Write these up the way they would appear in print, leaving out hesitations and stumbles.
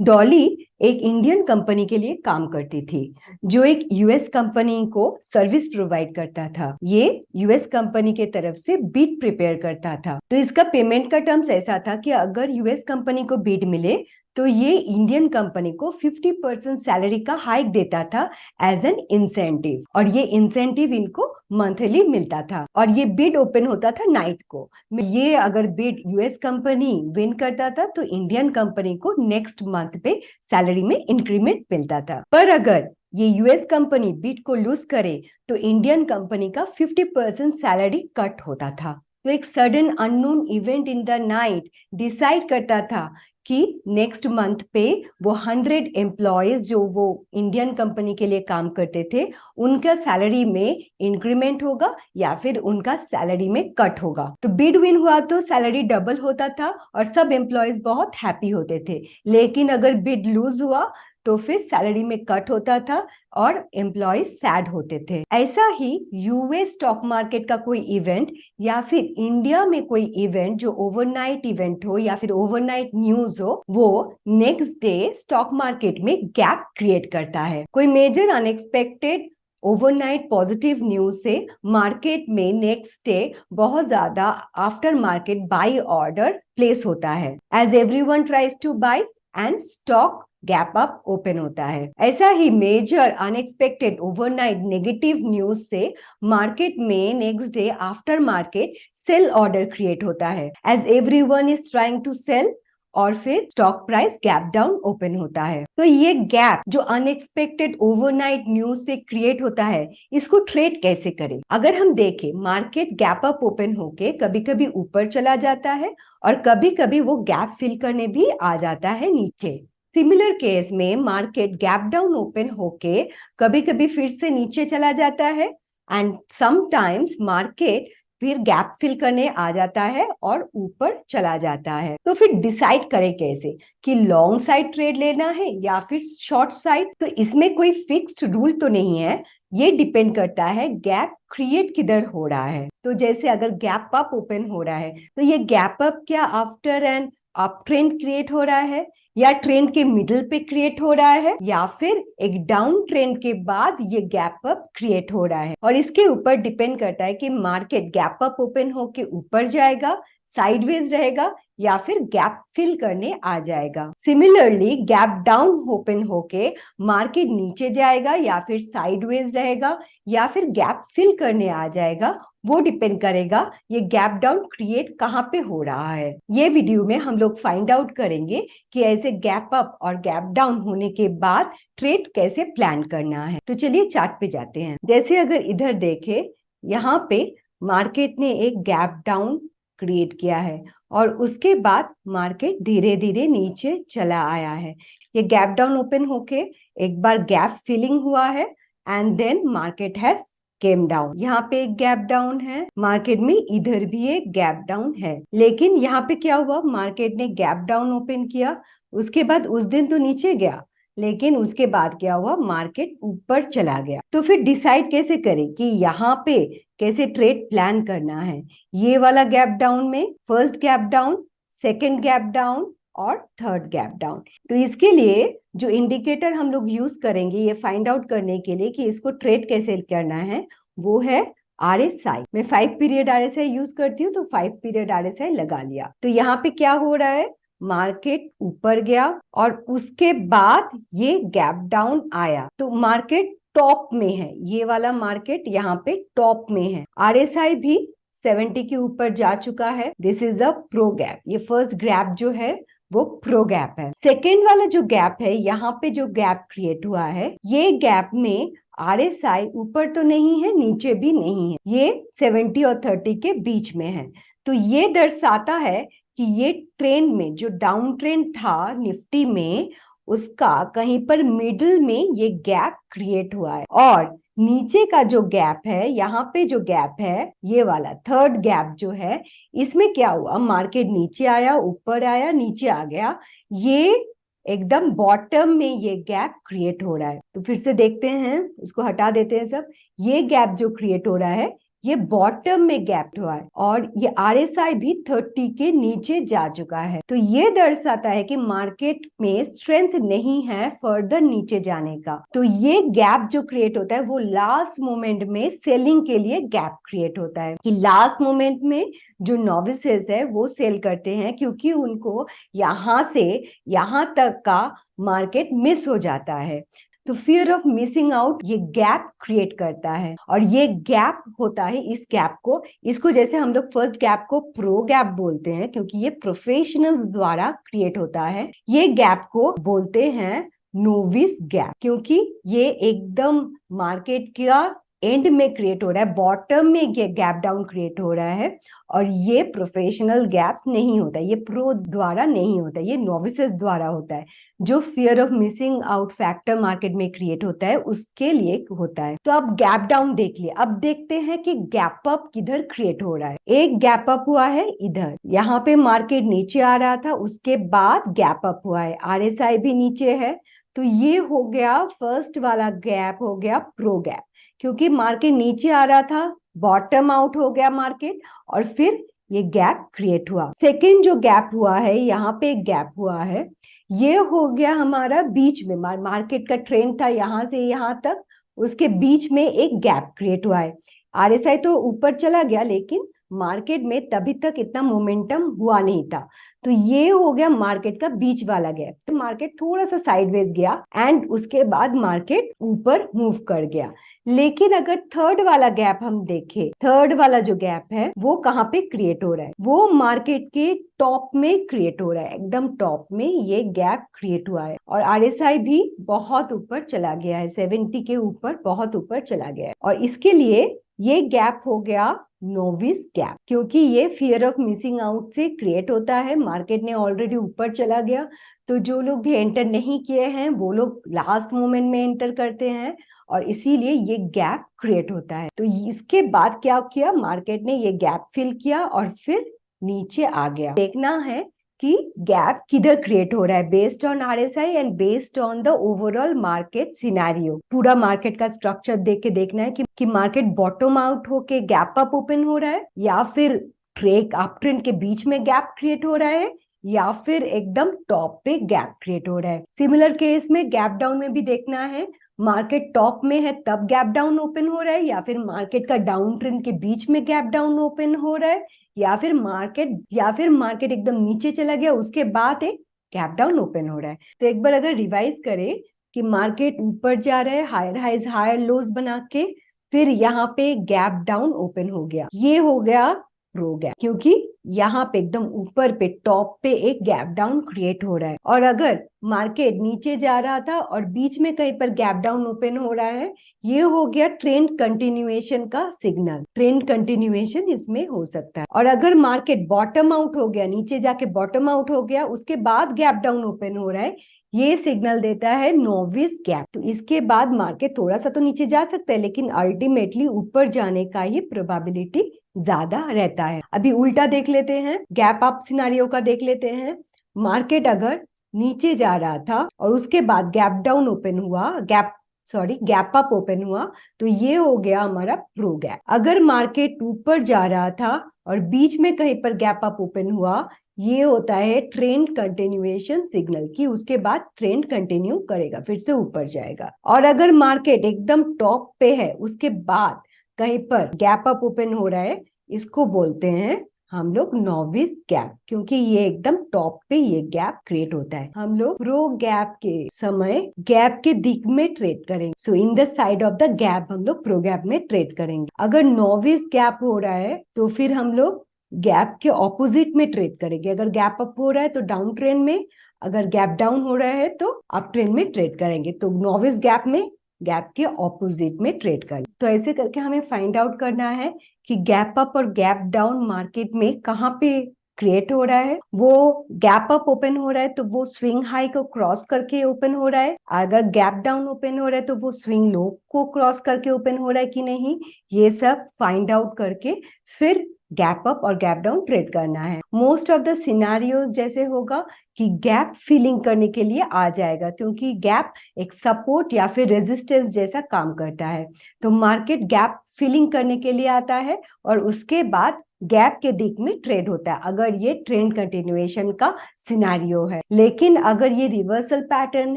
डॉली एक Indian company के लिए काम करती थी जो एक यूएस कंपनी को सर्विस प्रोवाइड करता था। ये यूएस कंपनी के तरफ से बिड प्रिपेयर करता था। तो इसका पेमेंट का टर्म्स ऐसा था कि अगर यूएस कंपनी को बिड मिले तो ये इंडियन कंपनी को 50% सैलरी का हाइक देता था एज एन इंसेंटिव, और ये इंसेंटिव इनको मंथली मिलता था। और ये बिड ओपन होता था नाइट को। ये अगर बिड यूएस कंपनी विन करता था तो इंडियन कंपनी को नेक्स्ट मंथ पे सैलरी में इंक्रीमेंट मिलता था। पर अगर ये यूएस कंपनी बिड को लूज करे तो इंडियन कंपनी का 50% सैलरी कट होता था। तो एक sudden unknown event in the night decide करता था कि नेक्स्ट मंथ पे वो 100 एम्प्लॉयज जो वो इंडियन कंपनी के लिए काम करते थे उनका सैलरी में इंक्रीमेंट होगा या फिर उनका सैलरी में कट होगा। तो बिड विन हुआ तो सैलरी डबल होता था और सब एम्प्लॉयज बहुत हैप्पी होते थे। लेकिन अगर बिड लूज हुआ तो फिर सैलरी में कट होता था और एम्प्लॉयज सैड होते थे। ऐसा ही यूएस स्टॉक मार्केट का कोई इवेंट या फिर इंडिया में कोई इवेंट जो ओवरनाइट इवेंट हो या फिर ओवरनाइट न्यूज हो, वो नेक्स्ट डे स्टॉक मार्केट में गैप क्रिएट करता है। कोई major unexpected overnight positive news से मार्केट में नेक्स्ट डे बहुत ज्यादा after market buy order place होता है as everyone tries to buy and stock gap up open होता है। ऐसा ही major unexpected overnight negative news से मार्केट में next day after market sell order create होता है as everyone is trying to cell, और फिर stock price gap down open होता है। तो ये गैप जो अनएक्सपेक्टेड ओवरनाइट न्यूज से क्रिएट होता है, इसको ट्रेड कैसे करें? अगर हम देखें, मार्केट गैप अप ओपन होके कभी कभी ऊपर चला जाता है और कभी कभी वो गैप फिल करने भी आ जाता है नीचे। सिमिलर केस में मार्केट गैप डाउन ओपन होके कभी कभी फिर से नीचे चला जाता है एंड समटाइम्स मार्केट फिर गैप फिल करने आ जाता है और ऊपर चला जाता है। तो फिर डिसाइड करें कैसे कि लॉन्ग साइड ट्रेड लेना है या फिर शॉर्ट साइड? तो इसमें कोई फिक्स्ड रूल तो नहीं है, ये डिपेंड करता है गैप क्रिएट किधर हो रहा है। तो जैसे अगर गैप अप ओपन हो रहा है तो ये गैप अप क्या after an up trend create हो रहा है, या ट्रेंड के मिडिल पे क्रिएट हो रहा है, या फिर एक डाउन ट्रेंड के बाद ये गैप अप क्रिएट हो रहा है? और इसके ऊपर डिपेंड करता है कि मार्केट गैप अप ओपन होके ऊपर जाएगा, साइडवेज रहेगा, या फिर गैप फिल करने आ जाएगा। सिमिलरली गैप डाउन ओपन होके मार्केट नीचे जाएगा या फिर साइडवेज रहेगा या फिर गैप फिल करने आ जाएगा, वो डिपेंड करेगा ये गैप डाउन क्रिएट कहाँ पे हो रहा है। ये वीडियो में हम लोग फाइंड आउट करेंगे कि ऐसे गैप अप और गैप डाउन होने के बाद ट्रेड कैसे प्लान करना है। तो चलिए चार्ट पे जाते हैं। जैसे अगर इधर देखें, यहाँ पे मार्केट ने एक गैप डाउन क्रिएट किया है और उसके बाद मार्केट धीरे धीरे नीचे चला आया है। ये गैप डाउन ओपन होके एक बार गैप फिलिंग हुआ है and then market has came down. यहाँ पे एक गैप डाउन है, मार्केट में इधर भी एक गैप डाउन है। लेकिन यहाँ पे क्या हुआ, मार्केट ने गैप डाउन ओपन किया, उसके बाद उस दिन तो नीचे गया, लेकिन उसके बाद क्या हुआ, मार्केट ऊपर चला गया। तो फिर डिसाइड कैसे करें कि यहाँ पे कैसे ट्रेड प्लान करना है? ये वाला गैप डाउन में first gap down, second gap down और थर्ड गैप डाउन। तो इसके लिए जो इंडिकेटर हम लोग यूज करेंगे ये फाइंड आउट करने के लिए कि इसको ट्रेड कैसे करना है, वो है RSI। मैं 5 पीरियड RSI यूज करती हूँ, तो 5 पीरियड RSI लगा लिया। तो यहाँ पे क्या हो रहा है, मार्केट ऊपर गया और उसके बाद ये गैप डाउन आया, तो मार्केट टॉप में है। ये वाला मार्केट यहाँ पे टॉप में है। RSI भी 70 के ऊपर जा चुका है। This is a pro gap. ये फर्स्ट गैप जो है वो प्रो गैप है। सेकेंड वाला जो गैप है, यहाँ पे जो गैप क्रिएट हुआ है, ये गैप में RSI ऊपर तो नहीं है, नीचे भी नहीं है, ये 70 और 30 के बीच में है। तो ये दर्शाता है कि ये ट्रेंड में जो डाउन ट्रेंड था निफ्टी में, उसका कहीं पर मिडिल में ये गैप क्रिएट हुआ है। और नीचे का जो गैप है, यहाँ पे जो गैप है, ये वाला थर्ड गैप जो है, इसमें क्या हुआ, मार्केट नीचे आया, ऊपर आया, नीचे आ गया, ये एकदम बॉटम में ये गैप क्रिएट हो रहा है। तो फिर से देखते हैं, इसको हटा देते हैं सब। ये गैप जो क्रिएट हो रहा है, ये बॉटम में गैप हुआ है और ये RSI भी 30 के नीचे जा चुका है। तो ये दर्शाता है कि मार्केट में स्ट्रेंथ नहीं है फर्दर नीचे जाने का। तो ये गैप जो क्रिएट होता है वो लास्ट मोमेंट में सेलिंग के लिए गैप क्रिएट होता है कि लास्ट मोमेंट में जो नॉविसेस है वो सेल करते हैं क्योंकि उनको यहां से यहां तक का मार्केट मिस हो जाता है। तो फियर ऑफ मिसिंग आउट ये गैप क्रिएट करता है और ये गैप होता है, इस गैप को, इसको जैसे हम लोग फर्स्ट गैप को प्रो गैप बोलते हैं क्योंकि ये प्रोफेशनल्स द्वारा क्रिएट होता है। ये गैप को बोलते हैं नोविस गैप क्योंकि ये एकदम मार्केट का एंड में क्रिएट हो रहा है, बॉटम में ये गैप डाउन क्रिएट हो रहा है और ये प्रोफेशनल गैप्स नहीं होता, ये प्रो द्वारा नहीं होता, ये नोविसेस द्वारा होता है। जो fear of missing out factor market में क्रिएट होता है उसके लिए होता है। तो अब गैप डाउन देख लिया, अब देखते हैं कि गैप अप किधर क्रिएट हो रहा है। एक गैप अप हुआ है इधर, यहाँ पे मार्केट नीचे आ रहा था, उसके बाद गैप अप हुआ है, RSI भी नीचे है। तो ये हो गया फर्स्ट वाला गैप, हो गया प्रो गैप क्योंकि मार्केट नीचे आ रहा था, बॉटम आउट हो गया मार्केट और फिर ये गैप क्रिएट हुआ। सेकेंड जो गैप हुआ है, यहाँ पे एक गैप हुआ है, ये हो गया हमारा बीच में, मार्केट का ट्रेंड था यहाँ से यहाँ तक, उसके बीच में एक गैप क्रिएट हुआ है। RSI तो ऊपर चला गया लेकिन मार्केट में तभी तक इतना मोमेंटम हुआ नहीं था। तो ये हो गया मार्केट का बीच वाला गैप। तो मार्केट थोड़ा सा साइडवेज गया एंड उसके बाद मार्केट ऊपर मूव कर गया। लेकिन अगर थर्ड वाला गैप हम देखें, थर्ड वाला जो गैप है वो कहाँ पे क्रिएट हो रहा है, वो मार्केट के टॉप में क्रिएट हो रहा है, एकदम टॉप में ये गैप क्रिएट हुआ है और RSI भी बहुत ऊपर चला गया है, 70 के ऊपर बहुत ऊपर चला गया है और इसके लिए ये गैप हो गया नोविस गैप क्योंकि ये फियर ऑफ मिसिंग आउट से क्रिएट होता है। मार्केट ने ऑलरेडी ऊपर चला गया तो जो लोग भी एंटर नहीं किए हैं वो लोग लास्ट मोमेंट में एंटर करते हैं और इसीलिए ये गैप क्रिएट होता है। तो इसके बाद क्या किया, मार्केट ने ये गैप फिल किया और फिर नीचे आ गया। देखना है कि गैप किधर क्रिएट हो रहा है based on RSI and based on the overall market scenario. पूरा मार्केट का स्ट्रक्चर देख के देखना है कि मार्केट बॉटम आउट होके गैप अप ओपन हो रहा है या फिर ट्रेक अप ट्रेंड के बीच में गैप क्रिएट हो रहा है या फिर एकदम टॉप पे गैप क्रिएट हो रहा है। सिमिलर केस में गैप डाउन में भी देखना है मार्केट टॉप में है तब गैप डाउन ओपन हो रहा है या फिर मार्केट का डाउन ट्रेंड के बीच में गैप डाउन ओपन हो रहा है या फिर मार्केट एकदम नीचे चला गया उसके बाद एक गैप डाउन ओपन हो रहा है। तो एक बार अगर रिवाइज करें कि मार्केट ऊपर जा रहा है, हायर हाइज हायर लोज बना के, फिर यहाँ पे गैप डाउन ओपन हो गया, ये हो गया प्रो गैप क्योंकि यहाँ पे एकदम ऊपर पे टॉप पे एक गैप डाउन क्रिएट हो रहा है। और अगर मार्केट नीचे जा रहा था और बीच में कहीं पर गैप डाउन ओपन हो रहा है, ये हो गया ट्रेंड कंटिन्यूएशन का सिग्नल, ट्रेंड कंटिन्यूएशन इसमें हो सकता है। और अगर मार्केट बॉटम आउट हो गया, नीचे जाके बॉटम आउट हो गया, उसके बाद गैप डाउन ओपन हो रहा है, ये सिग्नल देता है नोविस गैप। तो इसके बाद मार्केट थोड़ा सा तो नीचे जा सकता है लेकिन अल्टीमेटली ऊपर जाने का ही प्रोबेबिलिटी ज्यादा रहता है। अभी उल्टा देख लेते हैं, गैप अप सिनारियो का देख लेते हैं। मार्केट अगर नीचे जा रहा था और उसके बाद गैप डाउन ओपन हुआ, गैप अप ओपन हुआ, तो ये हो गया हमारा प्रो गैप। अगर मार्केट ऊपर जा रहा था और बीच में कहीं पर गैप अप ओपन हुआ, ये होता है ट्रेंड कंटिन्यूएशन सिग्नल की उसके बाद ट्रेंड कंटिन्यू करेगा, फिर से ऊपर जाएगा। और अगर मार्केट एकदम टॉप पे है उसके बाद कहीं पर गैप अप ओपन हो रहा है, इसको बोलते हैं हम लोग नोविस गैप क्योंकि ये एकदम टॉप पे ये गैप क्रिएट होता है। हम लोग प्रो गैप के समय गैप के दिक में ट्रेड करेंगे, so in the side of the gap हम लोग प्रो गैप में ट्रेड करेंगे। अगर नोविस गैप हो रहा है तो फिर हम लोग गैप के ऑपोजिट में ट्रेड करेंगे। अगर गैप अप हो रहा है तो डाउन ट्रेंड में, अगर गैप डाउन हो रहा है तो अप ट्रेंड में ट्रेड करेंगे। तो नोविस गैप में गैप के ऑपोजिट में ट्रेड करें। तो ऐसे करके हमें फाइंड आउट करना है कि गैप अप और गैप डाउन मार्केट में कहाँ पे क्रिएट हो रहा है। वो गैप अप ओपन हो रहा है तो वो स्विंग हाई को क्रॉस करके ओपन हो रहा है, अगर गैप डाउन ओपन हो रहा है तो वो स्विंग लो को क्रॉस करके ओपन हो रहा है कि नहीं, ये सब फाइंड आउट करके फिर गैप अप और गैप डाउन ट्रेड करना है। मोस्ट ऑफ द सिनारियोज जैसे होगा कि गैप फिलिंग करने के लिए आ जाएगा क्योंकि गैप एक सपोर्ट या फिर रेजिस्टेंस जैसा काम करता है। तो मार्केट गैप फिलिंग करने के लिए आता है और उसके बाद गैप के दिक में ट्रेड होता है, अगर ये ट्रेंड कंटिन्यूएशन का सिनेरियो है। लेकिन अगर ये रिवर्सल पैटर्न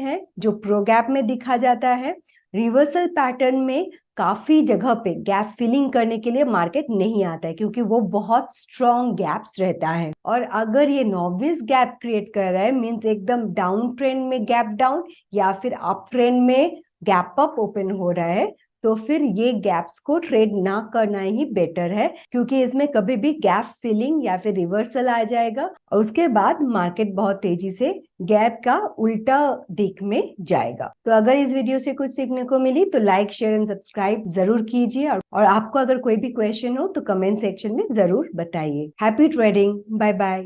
है जो प्रो गैप में दिखा जाता है, रिवर्सल पैटर्न में काफी जगह पे गैप फिलिंग करने के लिए मार्केट नहीं आता है क्योंकि वो बहुत स्ट्रॉन्ग गैप्स रहता है। और अगर ये नॉविस गैप क्रिएट कर रहा है, मींस एकदम डाउन ट्रेंड में गैप डाउन या फिर अप ट्रेंड में गैप अप ओपन हो रहा है, तो फिर ये गैप्स को ट्रेड ना करना ही बेटर है, क्योंकि इसमें कभी भी गैप फिलिंग या फिर रिवर्सल आ जाएगा और उसके बाद मार्केट बहुत तेजी से गैप का उल्टा दिक में जाएगा। तो अगर इस वीडियो से कुछ सीखने को मिली तो लाइक, शेयर एंड सब्सक्राइब जरूर कीजिए और आपको अगर कोई भी क्वेश्चन हो तो कमेंट सेक्शन में जरूर बताइए। Happy trading, bye bye.